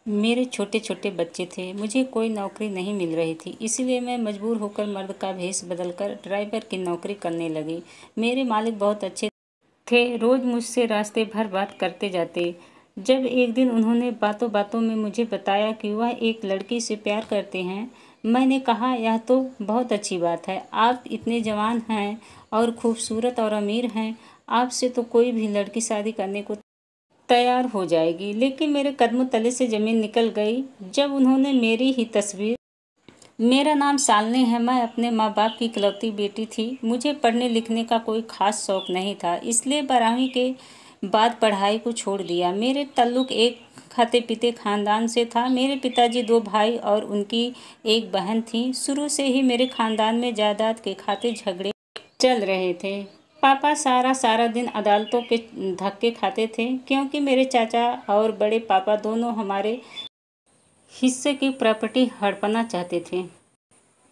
मेरे छोटे छोटे बच्चे थे, मुझे कोई नौकरी नहीं मिल रही थी, इसलिए मैं मजबूर होकर मर्द का भेष बदलकर ड्राइवर की नौकरी करने लगी। मेरे मालिक बहुत अच्छे थे, रोज मुझसे रास्ते भर बात करते जाते। जब एक दिन उन्होंने बातों बातों में मुझे बताया कि वह एक लड़की से प्यार करते हैं, मैंने कहा यह तो बहुत अच्छी बात है। आप इतने जवान हैं और खूबसूरत और अमीर हैं, आपसे तो कोई भी लड़की शादी करने को तैयार हो जाएगी। लेकिन मेरे कदमों तले से ज़मीन निकल गई जब उन्होंने मेरी ही तस्वीर। मेरा नाम शालिनी है, मैं अपने माँ बाप की इकलौती बेटी थी। मुझे पढ़ने लिखने का कोई ख़ास शौक नहीं था, इसलिए 12वीं के बाद पढ़ाई को छोड़ दिया। मेरे ताल्लुक़ एक खाते पीते ख़ानदान से था। मेरे पिताजी 2 भाई और उनकी एक बहन थी। शुरू से ही मेरे ख़ानदान में जायदाद के खाते झगड़े चल रहे थे। पापा सारा सारा दिन अदालतों के धक्के खाते थे, क्योंकि मेरे चाचा और बड़े पापा दोनों हमारे हिस्से की प्रॉपर्टी हड़पना चाहते थे।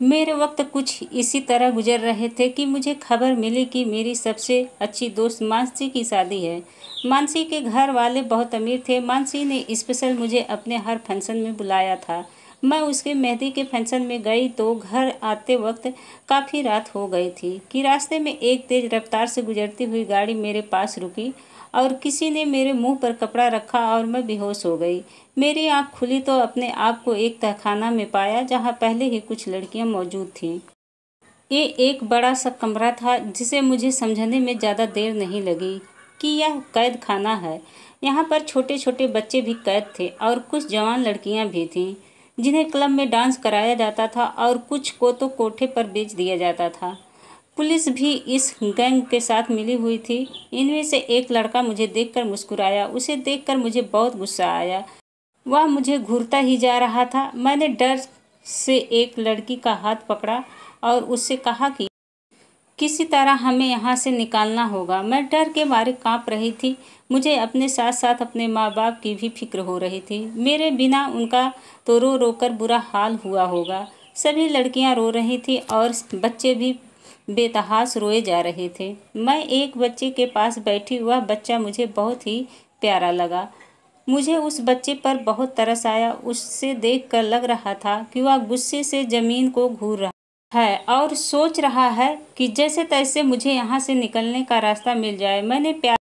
मेरे वक्त कुछ इसी तरह गुजर रहे थे कि मुझे खबर मिली कि मेरी सबसे अच्छी दोस्त मानसी की शादी है। मानसी के घर वाले बहुत अमीर थे। मानसी ने स्पेशल मुझे अपने हर फंक्शन में बुलाया था। मैं उसके मेहंदी के फंक्शन में गई तो घर आते वक्त काफ़ी रात हो गई थी कि रास्ते में एक तेज़ रफ्तार से गुजरती हुई गाड़ी मेरे पास रुकी और किसी ने मेरे मुंह पर कपड़ा रखा और मैं बेहोश हो गई। मेरी आंख खुली तो अपने आप को एक तहखाना में पाया, जहां पहले ही कुछ लड़कियां मौजूद थीं। ये एक बड़ा सा कमरा था जिसे मुझे समझने में ज़्यादा देर नहीं लगी कि यह कैद खाना है। यहाँ पर छोटे छोटे बच्चे भी कैद थे और कुछ जवान लड़कियाँ भी थीं, जिन्हें क्लब में डांस कराया जाता था और कुछ को तो कोठे पर बेच दिया जाता था। पुलिस भी इस गैंग के साथ मिली हुई थी। इनमें से एक लड़का मुझे देखकर मुस्कुराया। उसे देखकर मुझे बहुत गुस्सा आया। वह मुझे घूरता ही जा रहा था। मैंने डर से एक लड़की का हाथ पकड़ा और उससे कहा कि किसी तरह हमें यहाँ से निकालना होगा। मैं डर के मारे कांप रही थी। मुझे अपने साथ साथ अपने माँ बाप की भी फिक्र हो रही थी। मेरे बिना उनका तो रो रो कर बुरा हाल हुआ होगा। सभी लड़कियाँ रो रही थी और बच्चे भी बेतहाश रोए जा रहे थे। मैं एक बच्चे के पास बैठी। वह बच्चा मुझे बहुत ही प्यारा लगा। मुझे उस बच्चे पर बहुत तरस आया। उससे देखकर लग रहा था कि वह गुस्से से ज़मीन को घूर रहा है और सोच रहा है कि जैसे तैसे मुझे यहाँ से निकलने का रास्ता मिल जाए। मैंने प्यार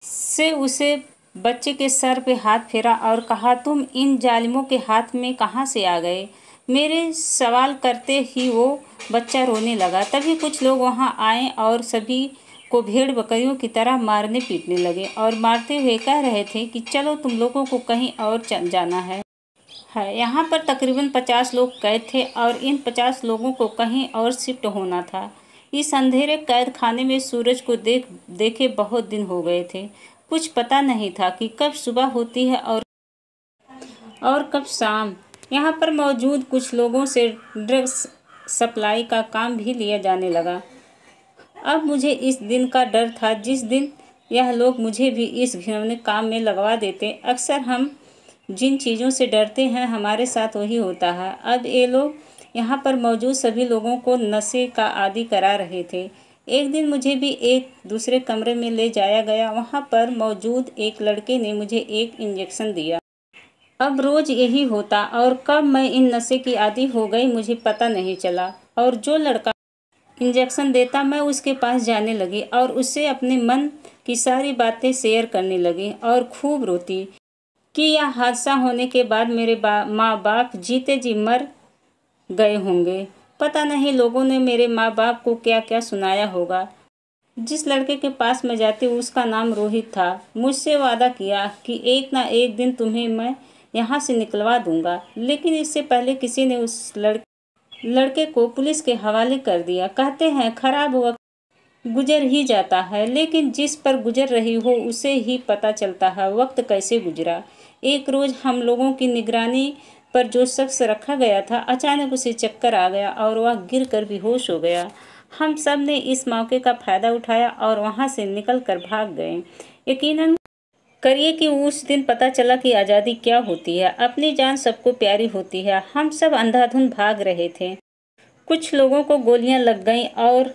से उसे बच्चे के सर पे हाथ फेरा और कहा, तुम इन जालिमों के हाथ में कहाँ से आ गए? मेरे सवाल करते ही वो बच्चा रोने लगा। तभी कुछ लोग वहाँ आए और सभी को भेड़ बकरियों की तरह मारने पीटने लगे और मारते हुए कह रहे थे कि चलो तुम लोगों को कहीं और जाना है। यहाँ पर तकरीबन 50 लोग कैद थे और इन 50 लोगों को कहीं और शिफ्ट होना था। इस अंधेरे कैद खाने में सूरज को देखे बहुत दिन हो गए थे। कुछ पता नहीं था कि कब सुबह होती है और कब शाम। यहाँ पर मौजूद कुछ लोगों से ड्रग्स सप्लाई का काम भी लिया जाने लगा। अब मुझे इस दिन का डर था जिस दिन यह लोग मुझे भी इस घिनौने काम में लगवा देते। अक्सर हम जिन चीज़ों से डरते हैं हमारे साथ वही होता है। अब ये लोग यहाँ पर मौजूद सभी लोगों को नशे का आदी करा रहे थे। एक दिन मुझे भी एक दूसरे कमरे में ले जाया गया। वहाँ पर मौजूद एक लड़के ने मुझे एक इंजेक्शन दिया। अब रोज़ यही होता और कब मैं इन नशे की आदी हो गई मुझे पता नहीं चला। और जो लड़का इंजेक्शन देता मैं उसके पास जाने लगी और उससे अपने मन की सारी बातें शेयर करने लगी और खूब रोती कि यह हादसा होने के बाद मेरे माँ बाप जीते जी मर गए होंगे। पता नहीं लोगों ने मेरे माँ बाप को क्या क्या सुनाया होगा। जिस लड़के के पास मैं जाती उसका नाम रोहित था। मुझसे वादा किया कि एक ना एक दिन तुम्हें मैं यहाँ से निकलवा दूंगा, लेकिन इससे पहले किसी ने उस लड़के को पुलिस के हवाले कर दिया। कहते हैं खराब वक्त गुजर ही जाता है, लेकिन जिस पर गुजर रही हो उसे ही पता चलता है वक्त कैसे गुजरा। एक रोज़ हम लोगों की निगरानी पर जो शख्स रखा गया था, अचानक उसे चक्कर आ गया और वह गिरकर बेहोश हो गया। हम सब ने इस मौके का फ़ायदा उठाया और वहाँ से निकल कर भाग गए। यकीनन करिए कि उस दिन पता चला कि आज़ादी क्या होती है। अपनी जान सबको प्यारी होती है। हम सब अंधाधुंध भाग रहे थे। कुछ लोगों को गोलियां लग गईं और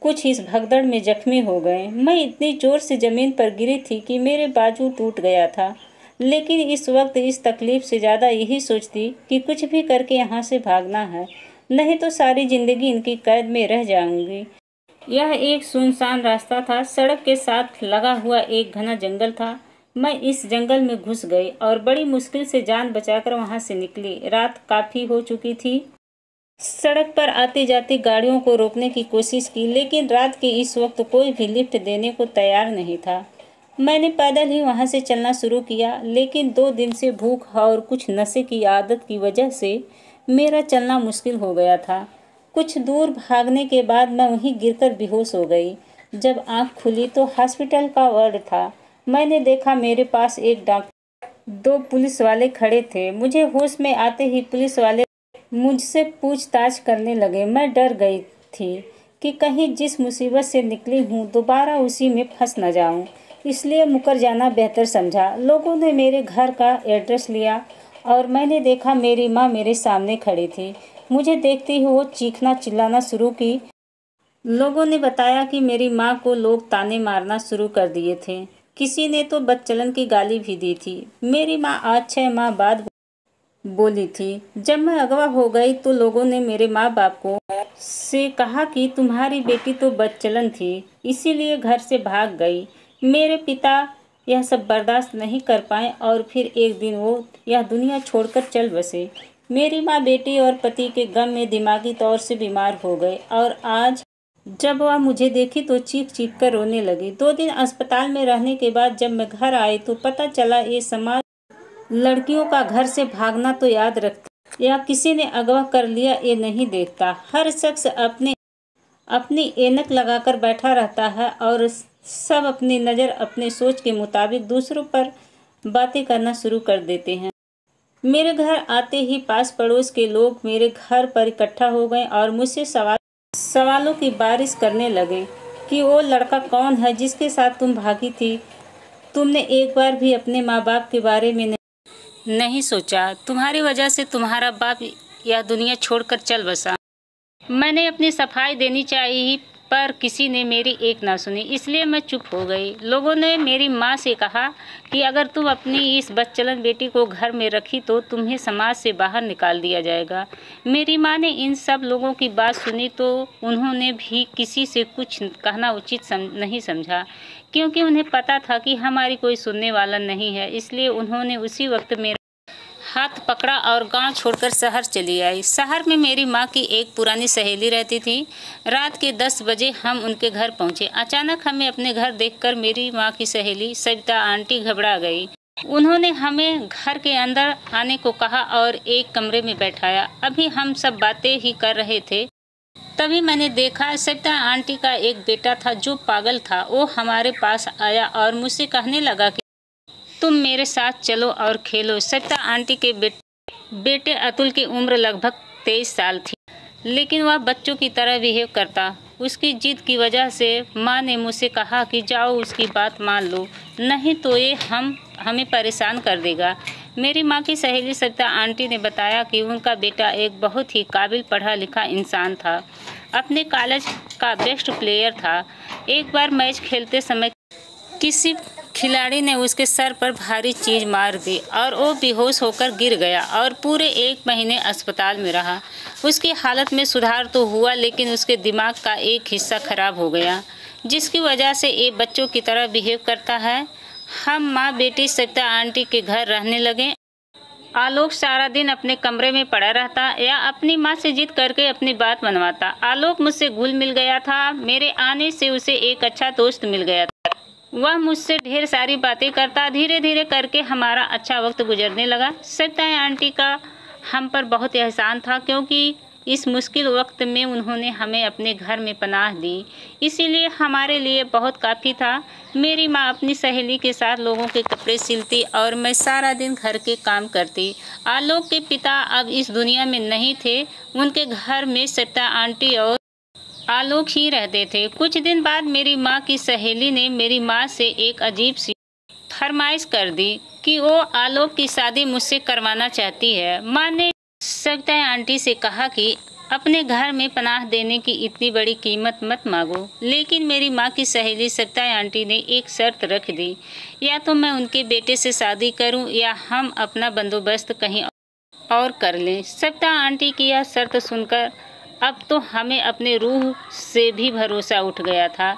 कुछ इस भगदड़ में जख्मी हो गए। मैं इतनी जोर से ज़मीन पर गिरी थी कि मेरे बाजू टूट गया था। लेकिन इस वक्त इस तकलीफ से ज़्यादा यही सोचती कि कुछ भी करके यहाँ से भागना है, नहीं तो सारी ज़िंदगी इनकी कैद में रह जाऊंगी। यह एक सुनसान रास्ता था। सड़क के साथ लगा हुआ एक घना जंगल था। मैं इस जंगल में घुस गई और बड़ी मुश्किल से जान बचाकर वहां से निकली। रात काफ़ी हो चुकी थी। सड़क पर आती जाती गाड़ियों को रोकने की कोशिश की, लेकिन रात के इस वक्त कोई भी लिफ्ट देने को तैयार नहीं था। मैंने पैदल ही वहां से चलना शुरू किया, लेकिन 2 दिन से भूख और कुछ नशे की आदत की वजह से मेरा चलना मुश्किल हो गया था। कुछ दूर भागने के बाद मैं वहीं गिरकर बेहोश हो गई। जब आंख खुली तो हॉस्पिटल का वार्ड था। मैंने देखा मेरे पास एक डॉक्टर, 2 पुलिस वाले खड़े थे। मुझे होश में आते ही पुलिस वाले मुझसे पूछताछ करने लगे। मैं डर गई थी कि कहीं जिस मुसीबत से निकली हूँ दोबारा उसी में फंस न जाऊँ, इसलिए मुकर जाना बेहतर समझा। लोगों ने मेरे घर का एड्रेस लिया और मैंने देखा मेरी माँ मेरे सामने खड़ी थी। मुझे देखते ही वो चीखना चिल्लाना शुरू की। लोगों ने बताया कि मेरी माँ को लोग ताने मारना शुरू कर दिए थे। किसी ने तो बदचलन की गाली भी दी थी। मेरी माँ आज 6 माह बाद बोली थी। जब मैं अगवा हो गई तो लोगों ने मेरे माँ बाप को से कहा कि तुम्हारी बेटी तो बदचलन थी, इसीलिए घर से भाग गई। मेरे पिता यह सब बर्दाश्त नहीं कर पाए और फिर एक दिन वो यह दुनिया छोड़कर चल बसे। मेरी माँ बेटी और पति के गम में दिमागी तौर से बीमार हो गए और आज जब वह मुझे देखी तो चीख चीख कर रोने लगी। 2 दिन अस्पताल में रहने के बाद जब मैं घर आई तो पता चला ये समाज लड़कियों का घर से भागना तो याद रखता या किसी ने अगवा कर लिया ये नहीं देखता। हर शख्स अपनी ऐनक लगाकर बैठा रहता है और सब अपनी नज़र अपने सोच के मुताबिक दूसरों पर बातें करना शुरू कर देते हैं। मेरे घर आते ही पास पड़ोस के लोग मेरे घर पर इकट्ठा हो गए और मुझसे सवालों की बारिश करने लगे कि वो लड़का कौन है जिसके साथ तुम भागी थी। तुमने एक बार भी अपने माँ बाप के बारे में नहीं सोचा। तुम्हारी वजह से तुम्हारा बाप यह दुनिया छोड़कर चल बसा। मैंने अपनी सफाई देनी चाहिए पर किसी ने मेरी एक ना सुनी, इसलिए मैं चुप हो गई। लोगों ने मेरी माँ से कहा कि अगर तुम अपनी इस बदचलन बेटी को घर में रखी तो तुम्हें समाज से बाहर निकाल दिया जाएगा। मेरी माँ ने इन सब लोगों की बात सुनी तो उन्होंने भी किसी से कुछ कहना उचित नहीं समझा, क्योंकि उन्हें पता था कि हमारी कोई सुनने वाला नहीं है। इसलिए उन्होंने उसी वक्त मेरा हाथ पकड़ा और गांव छोड़कर शहर चली आई। शहर में मेरी माँ की एक पुरानी सहेली रहती थी। रात के 10 बजे हम उनके घर पहुँचे। अचानक हमें अपने घर देखकर मेरी माँ की सहेली सविता आंटी घबरा गई। उन्होंने हमें घर के अंदर आने को कहा और एक कमरे में बैठाया। अभी हम सब बातें ही कर रहे थे, तभी मैंने देखा सविता आंटी का एक बेटा था जो पागल था। वो हमारे पास आया और मुझसे कहने लगा कि तुम मेरे साथ चलो और खेलो। सविता आंटी के बेटे अतुल की उम्र लगभग 23 साल थी, लेकिन वह बच्चों की तरह बिहेव करता। उसकी जिद की वजह से माँ ने मुझसे कहा कि जाओ उसकी बात मान लो, नहीं तो ये हमें परेशान कर देगा। मेरी माँ की सहेली सविता आंटी ने बताया कि उनका बेटा एक बहुत ही काबिल पढ़ा लिखा इंसान था, अपने कॉलेज का बेस्ट प्लेयर था। एक बार मैच खेलते समय किसी खिलाड़ी ने उसके सर पर भारी चीज मार दी और वो बेहोश होकर गिर गया और पूरे 1 महीने अस्पताल में रहा। उसकी हालत में सुधार तो हुआ, लेकिन उसके दिमाग का एक हिस्सा खराब हो गया, जिसकी वजह से ये बच्चों की तरह बिहेव करता है। हम माँ बेटी सविता आंटी के घर रहने लगे। आलोक सारा दिन अपने कमरे में पड़ा रहता या अपनी माँ से जिद करके अपनी बात मनवाता। आलोक मुझसे घुल मिल गया था। मेरे आने से उसे एक अच्छा दोस्त मिल गया था। वह मुझसे ढेर सारी बातें करता। धीरे धीरे करके हमारा अच्छा वक्त गुजरने लगा। सविता आंटी का हम पर बहुत एहसान था, क्योंकि इस मुश्किल वक्त में उन्होंने हमें अपने घर में पनाह दी, इसीलिए हमारे लिए बहुत काफ़ी था। मेरी माँ अपनी सहेली के साथ लोगों के कपड़े सिलती और मैं सारा दिन घर के काम करती। आलोक के पिता अब इस दुनिया में नहीं थे। उनके घर में सविता आंटी और आलोक ही रहते थे। कुछ दिन बाद मेरी माँ की सहेली ने मेरी माँ से एक अजीब सी फरमाइश कर दी कि वो आलोक की शादी मुझसे करवाना चाहती है। माँ ने सविता आंटी से कहा कि अपने घर में पनाह देने की इतनी बड़ी कीमत मत मांगो। लेकिन मेरी माँ की सहेली सविता आंटी ने एक शर्त रख दी, या तो मैं उनके बेटे से शादी करूं या हम अपना बंदोबस्त कहीं और कर लें। सविता आंटी की यह शर्त सुनकर अब तो हमें अपने रूह से भी भरोसा उठ गया था।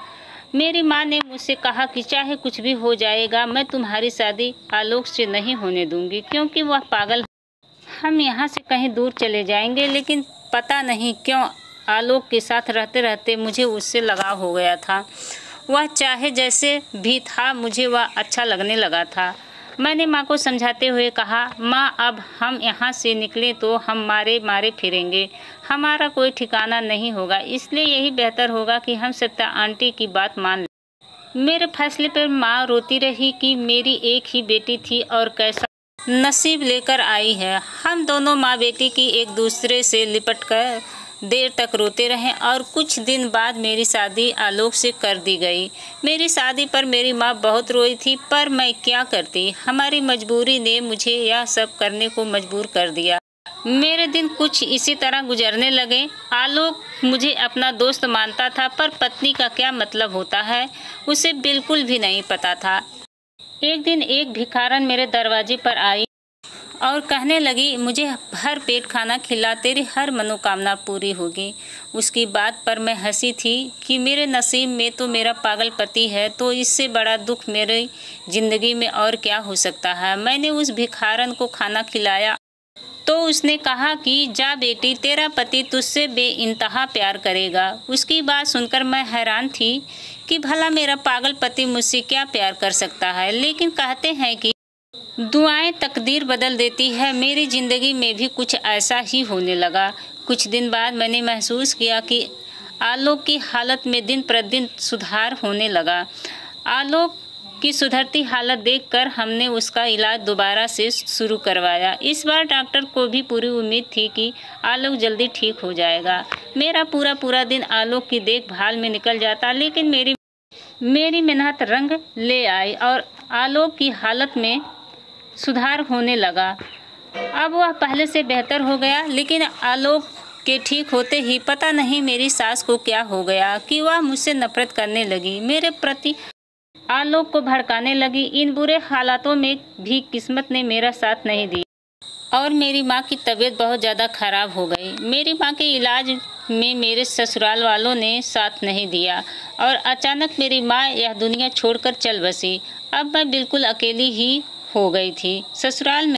मेरी माँ ने मुझसे कहा कि चाहे कुछ भी हो जाएगा, मैं तुम्हारी शादी आलोक से नहीं होने दूंगी, क्योंकि वह पागल है। हम यहाँ से कहीं दूर चले जाएंगे। लेकिन पता नहीं क्यों आलोक के साथ रहते रहते मुझे उससे लगाव हो गया था। वह चाहे जैसे भी था, मुझे वह अच्छा लगने लगा था। मैंने माँ को समझाते हुए कहा, माँ अब हम यहाँ से निकलें तो हम मारे मारे फिरेंगे, हमारा कोई ठिकाना नहीं होगा, इसलिए यही बेहतर होगा कि हम सविता आंटी की बात मान लें। मेरे फैसले पर माँ रोती रही कि मेरी एक ही बेटी थी और कैसा नसीब लेकर आई है। हम दोनों माँ बेटी की एक दूसरे से लिपटकर देर तक रोते रहे और कुछ दिन बाद मेरी शादी आलोक से कर दी गई। मेरी शादी पर मेरी माँ बहुत रोई थी, पर मैं क्या करती, हमारी मजबूरी ने मुझे यह सब करने को मजबूर कर दिया। मेरे दिन कुछ इसी तरह गुजरने लगे। आलोक मुझे अपना दोस्त मानता था, पर पत्नी का क्या मतलब होता है उसे बिल्कुल भी नहीं पता था। एक दिन एक भिखारन मेरे दरवाजे पर आई और कहने लगी, मुझे भर पेट खाना खिला, तेरी हर मनोकामना पूरी होगी। उसकी बात पर मैं हंसी थी कि मेरे नसीब में तो मेरा पागल पति है, तो इससे बड़ा दुख मेरी जिंदगी में और क्या हो सकता है। मैंने उस भिखारन को खाना खिलाया तो उसने कहा कि जा बेटी, तेरा पति तुझसे बेइंतहा प्यार करेगा। उसकी बात सुनकर मैं हैरान थी कि भला मेरा पागल पति मुझसे क्या प्यार कर सकता है। लेकिन कहते हैं कि दुआएं तकदीर बदल देती है। मेरी ज़िंदगी में भी कुछ ऐसा ही होने लगा। कुछ दिन बाद मैंने महसूस किया कि आलोक की हालत में दिन प्रतिदिन सुधार होने लगा। आलोक की सुधरती हालत देखकर हमने उसका इलाज दोबारा से शुरू करवाया। इस बार डॉक्टर को भी पूरी उम्मीद थी कि आलोक जल्दी ठीक हो जाएगा। मेरा पूरा दिन आलोक की देखभाल में निकल जाता, लेकिन मेरी मेहनत रंग ले आई और आलोक की हालत में सुधार होने लगा। अब वह पहले से बेहतर हो गया। लेकिन आलोक के ठीक होते ही पता नहीं मेरी सास को क्या हो गया कि वह मुझसे नफरत करने लगी, मेरे प्रति आलोक को भड़काने लगी। इन बुरे हालातों में भी किस्मत ने मेरा साथ नहीं दिया और मेरी माँ की तबीयत बहुत ज़्यादा खराब हो गई। मेरी माँ के इलाज में मेरे ससुराल वालों ने साथ नहीं दिया और अचानक मेरी माँ यह दुनिया छोड़कर चल बसी। अब मैं बिल्कुल अकेली ही हो गई थी। ससुराल में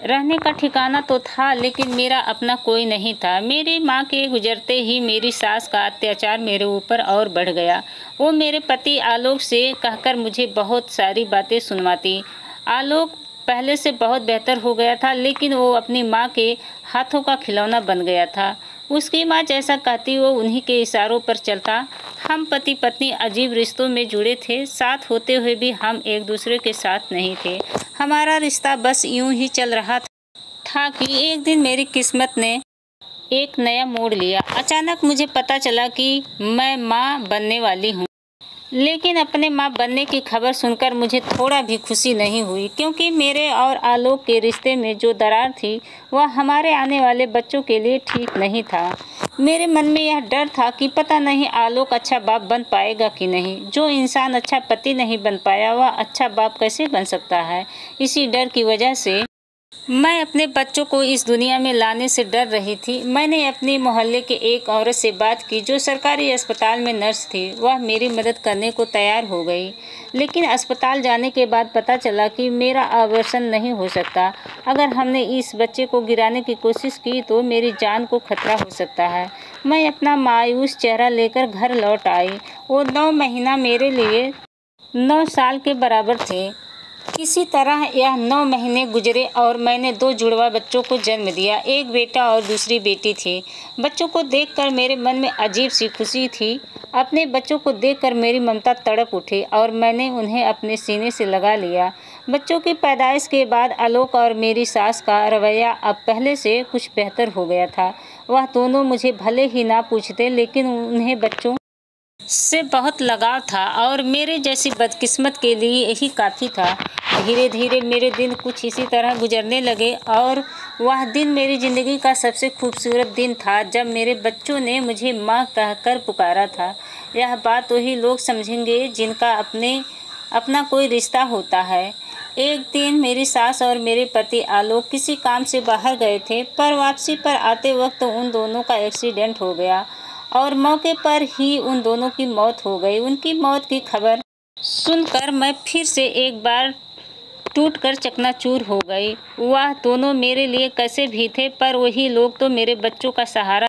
रहने का ठिकाना तो था, लेकिन मेरा अपना कोई नहीं था। मेरी माँ के गुजरते ही मेरी सास का अत्याचार मेरे ऊपर और बढ़ गया। वो मेरे पति आलोक से कहकर मुझे बहुत सारी बातें सुनवाती। आलोक पहले से बहुत बेहतर हो गया था, लेकिन वो अपनी माँ के हाथों का खिलौना बन गया था। उसकी माँ जैसा कहती वो उन्हीं के इशारों पर चलता। हम पति पत्नी अजीब रिश्तों में जुड़े थे, साथ होते हुए भी हम एक दूसरे के साथ नहीं थे। हमारा रिश्ता बस यूं ही चल रहा था कि एक दिन मेरी किस्मत ने एक नया मोड़ लिया। अचानक मुझे पता चला कि मैं माँ बनने वाली हूँ। लेकिन अपने माँ बनने की खबर सुनकर मुझे थोड़ा भी खुशी नहीं हुई, क्योंकि मेरे और आलोक के रिश्ते में जो दरार थी वह हमारे आने वाले बच्चों के लिए ठीक नहीं था। मेरे मन में यह डर था कि पता नहीं आलोक अच्छा बाप बन पाएगा कि नहीं। जो इंसान अच्छा पति नहीं बन पाया वह अच्छा बाप कैसे बन सकता है। इसी डर की वजह से मैं अपने बच्चों को इस दुनिया में लाने से डर रही थी। मैंने अपने मोहल्ले के एक औरत से बात की जो सरकारी अस्पताल में नर्स थी। वह मेरी मदद करने को तैयार हो गई, लेकिन अस्पताल जाने के बाद पता चला कि मेरा ऑपरेशन नहीं हो सकता। अगर हमने इस बच्चे को गिराने की कोशिश की तो मेरी जान को खतरा हो सकता है। मैं अपना मायूस चेहरा लेकर घर लौट आई। वो 9 महीना मेरे लिए 9 साल के बराबर थे। किसी तरह यह 9 महीने गुजरे और मैंने 2 जुड़वा बच्चों को जन्म दिया। एक बेटा और दूसरी बेटी थी। बच्चों को देखकर मेरे मन में अजीब सी खुशी थी। अपने बच्चों को देखकर मेरी ममता तड़प उठी और मैंने उन्हें अपने सीने से लगा लिया। बच्चों की पैदाइश के बाद आलोक और मेरी सास का रवैया अब पहले से कुछ बेहतर हो गया था। वह दोनों मुझे भले ही ना पूछते, लेकिन उन्हें बच्चों से बहुत लगाव था और मेरे जैसी बदकिस्मत के लिए यही काफ़ी था। धीरे धीरे मेरे दिन कुछ इसी तरह गुजरने लगे और वह दिन मेरी ज़िंदगी का सबसे खूबसूरत दिन था जब मेरे बच्चों ने मुझे माँ कहकर पुकारा था। यह बात वही लोग समझेंगे जिनका अपना कोई रिश्ता होता है। एक दिन मेरी सास और मेरे पति आलोक किसी काम से बाहर गए थे, पर वापसी पर आते वक्त उन दोनों का एक्सीडेंट हो गया और मौके पर ही उन दोनों की मौत हो गई। उनकी मौत की खबर सुनकर मैं फिर से एक बार टूटकर चकनाचूर हो गई। वह दोनों मेरे लिए कैसे भी थे, पर वही लोग तो मेरे बच्चों का सहारा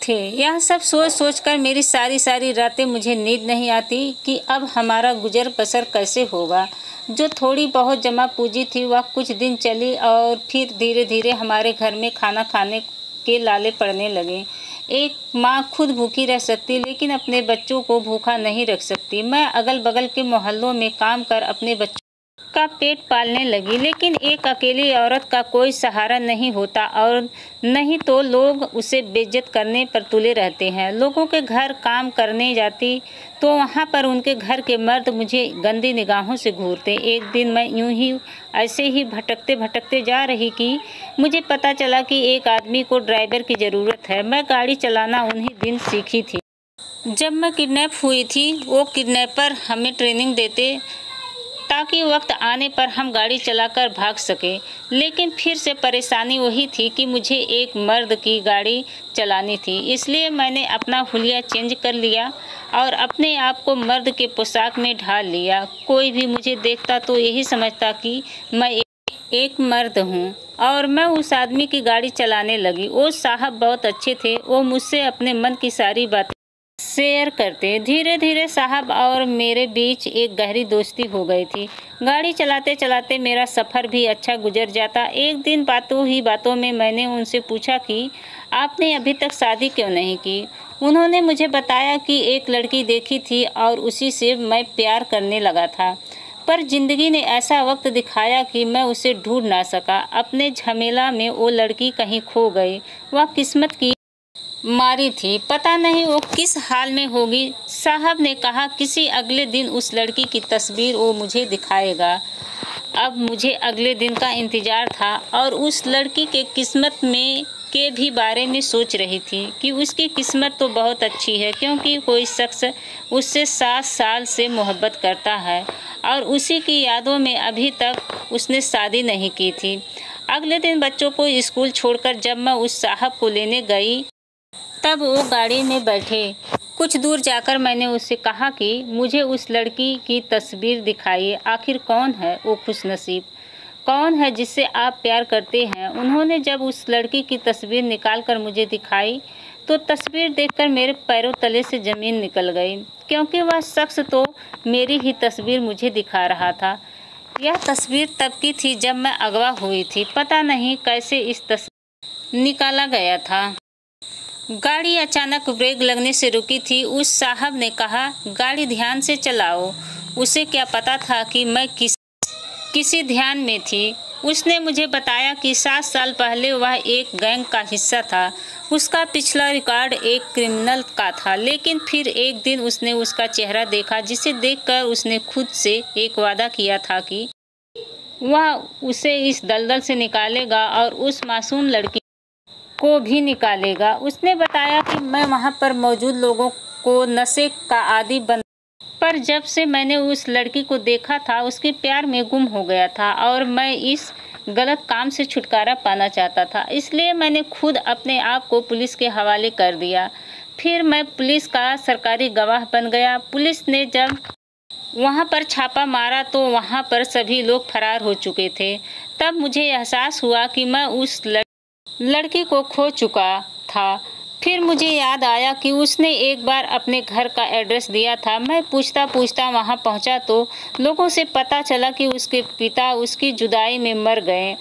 थे। यह सब सोच सोच कर मेरी सारी रातें मुझे नींद नहीं आती कि अब हमारा गुजर बसर कैसे होगा। जो थोड़ी बहुत जमा पूंजी थी वह कुछ दिन चली और फिर धीरे धीरे हमारे घर में खाना खाने के लाले पड़ने लगे। एक माँ खुद भूखी रह सकती लेकिन अपने बच्चों को भूखा नहीं रख सकती। मैं अगल बगल के मोहल्लों में काम कर अपने बच्चों का पेट पालने लगी, लेकिन एक अकेली औरत का कोई सहारा नहीं होता और नहीं तो लोग उसे बेइज्जत करने पर तुले रहते हैं। लोगों के घर काम करने जाती तो वहाँ पर उनके घर के मर्द मुझे गंदी निगाहों से घूरते। एक दिन मैं यूं ही ऐसे ही भटकते भटकते जा रही कि मुझे पता चला कि एक आदमी को ड्राइवर की ज़रूरत है। मैं गाड़ी चलाना उन्हीं दिन सीखी थी जब मैं किडनैप हुई थी। वो किडनैपर हमें ट्रेनिंग देते ताकि वक्त आने पर हम गाड़ी चलाकर भाग सके। लेकिन फिर से परेशानी वही थी कि मुझे एक मर्द की गाड़ी चलानी थी, इसलिए मैंने अपना हुलिया चेंज कर लिया और अपने आप को मर्द के पोशाक में ढाल लिया। कोई भी मुझे देखता तो यही समझता कि मैं एक मर्द हूँ और मैं उस आदमी की गाड़ी चलाने लगी। वो साहब बहुत अच्छे थे, वो मुझसे अपने मन की सारी बातें शेयर करते। धीरे धीरे साहब और मेरे बीच एक गहरी दोस्ती हो गई थी। गाड़ी चलाते चलाते मेरा सफ़र भी अच्छा गुजर जाता। एक दिन बातों ही बातों में मैंने उनसे पूछा कि आपने अभी तक शादी क्यों नहीं की। उन्होंने मुझे बताया कि एक लड़की देखी थी और उसी से मैं प्यार करने लगा था, पर ज़िंदगी ने ऐसा वक्त दिखाया कि मैं उसे ढूंढ ना सका। अपने झमेला में वो लड़की कहीं खो गई। वह किस्मत की मारी थी, पता नहीं वो किस हाल में होगी। साहब ने कहा किसी अगले दिन उस लड़की की तस्वीर वो मुझे दिखाएगा। अब मुझे अगले दिन का इंतज़ार था और उस लड़की के किस्मत में के भी बारे में सोच रही थी कि उसकी किस्मत तो बहुत अच्छी है, क्योंकि कोई शख्स उससे 7 साल से मोहब्बत करता है और उसी की यादों में अभी तक उसने शादी नहीं की थी। अगले दिन बच्चों को स्कूल छोड़कर जब मैं उस साहब को लेने गई तब वो गाड़ी में बैठे। कुछ दूर जाकर मैंने उससे कहा कि मुझे उस लड़की की तस्वीर दिखाइए। आखिर कौन है वो खुशनसीब, कौन है जिससे आप प्यार करते हैं। उन्होंने जब उस लड़की की तस्वीर निकाल कर मुझे दिखाई तो तस्वीर देखकर मेरे पैरों तले से ज़मीन निकल गई, क्योंकि वह शख्स तो मेरी ही तस्वीर मुझे दिखा रहा था। यह तस्वीर तब की थी जब मैं अगवा हुई थी। पता नहीं कैसे इस तस्वीर निकाला गया था। गाड़ी अचानक ब्रेक लगने से रुकी थी। उस साहब ने कहा गाड़ी ध्यान से चलाओ। उसे क्या पता था कि मैं किसी ध्यान में थी। उसने मुझे बताया कि 7 साल पहले वह एक गैंग का हिस्सा था। उसका पिछला रिकॉर्ड एक क्रिमिनल का था, लेकिन फिर एक दिन उसने उसका चेहरा देखा, जिसे देखकर उसने खुद से एक वादा किया था कि वह उसे इस दलदल से निकालेगा और उस मासूम लड़की को भी निकालेगा। उसने बताया कि मैं वहां पर मौजूद लोगों को नशे का आदी बन पर जब से मैंने उस लड़की को देखा था उसके प्यार में गुम हो गया था और मैं इस गलत काम से छुटकारा पाना चाहता था। इसलिए मैंने खुद अपने आप को पुलिस के हवाले कर दिया। फिर मैं पुलिस का सरकारी गवाह बन गया। पुलिस ने जब वहां पर छापा मारा तो वहां पर सभी लोग फरार हो चुके थे। तब मुझे एहसास हुआ कि मैं उस लड़की को खो चुका था। फिर मुझे याद आया कि उसने एक बार अपने घर का एड्रेस दिया था। मैं पूछता पूछता वहां पहुंचा तो लोगों से पता चला कि उसके पिता उसकी जुदाई में मर गए।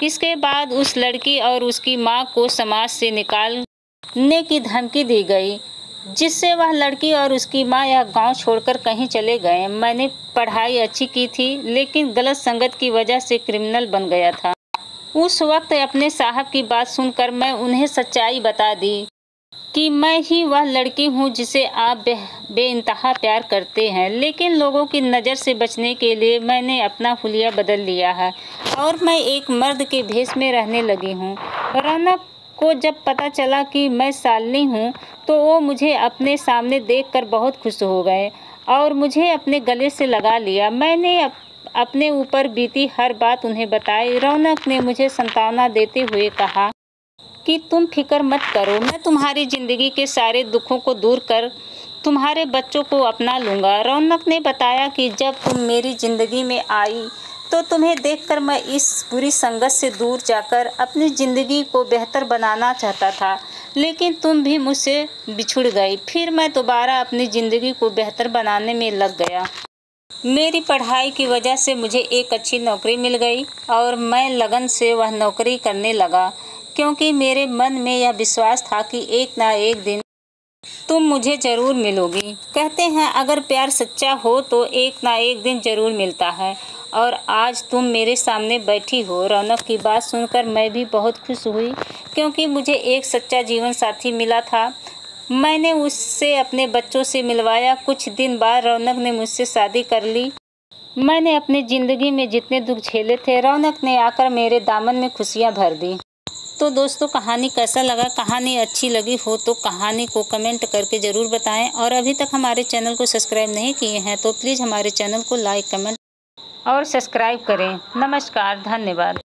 इसके बाद उस लड़की और उसकी मां को समाज से निकालने की धमकी दी गई, जिससे वह लड़की और उसकी मां या गांव छोड़कर कहीं चले गए। मैंने पढ़ाई अच्छी की थी, लेकिन गलत संगत की वजह से क्रिमिनल बन गया था। उस वक्त अपने साहब की बात सुनकर मैं उन्हें सच्चाई बता दी। कि मैं ही वह लड़की हूँ जिसे आप बेइंतहा प्यार करते हैं, लेकिन लोगों की नज़र से बचने के लिए मैंने अपना हुलिया बदल लिया है और मैं एक मर्द के भेष में रहने लगी हूँ। रौनक को जब पता चला कि मैं शालिनी हूँ तो वो मुझे अपने सामने देखकर बहुत खुश हो गए और मुझे अपने गले से लगा लिया। मैंने अपने ऊपर बीती हर बात उन्हें बताई। रौनक ने मुझे सांत्वना देते हुए कहा कि तुम फिक्र मत करो, मैं तुम्हारी ज़िंदगी के सारे दुखों को दूर कर तुम्हारे बच्चों को अपना लूँगा। रौनक ने बताया कि जब तुम मेरी ज़िंदगी में आई तो तुम्हें देखकर मैं इस बुरी संगत से दूर जाकर अपनी ज़िंदगी को बेहतर बनाना चाहता था, लेकिन तुम भी मुझसे बिछुड़ गई। फिर मैं दोबारा अपनी ज़िंदगी को बेहतर बनाने में लग गया। मेरी पढ़ाई की वजह से मुझे एक अच्छी नौकरी मिल गई और मैं लगन से वह नौकरी करने लगा, क्योंकि मेरे मन में यह विश्वास था कि एक ना एक दिन तुम मुझे ज़रूर मिलोगी। कहते हैं अगर प्यार सच्चा हो तो एक ना एक दिन ज़रूर मिलता है, और आज तुम मेरे सामने बैठी हो। रौनक की बात सुनकर मैं भी बहुत खुश हुई, क्योंकि मुझे एक सच्चा जीवन साथी मिला था। मैंने उससे अपने बच्चों से मिलवाया। कुछ दिन बाद रौनक ने मुझसे शादी कर ली। मैंने अपनी ज़िंदगी में जितने दुख झेले थे, रौनक ने आकर मेरे दामन में खुशियाँ भर दी। तो दोस्तों, कहानी कैसा लगा? कहानी अच्छी लगी हो तो कहानी को कमेंट करके ज़रूर बताएं, और अभी तक हमारे चैनल को सब्सक्राइब नहीं किए हैं तो प्लीज़ हमारे चैनल को लाइक, कमेंट और सब्सक्राइब करें। नमस्कार, धन्यवाद।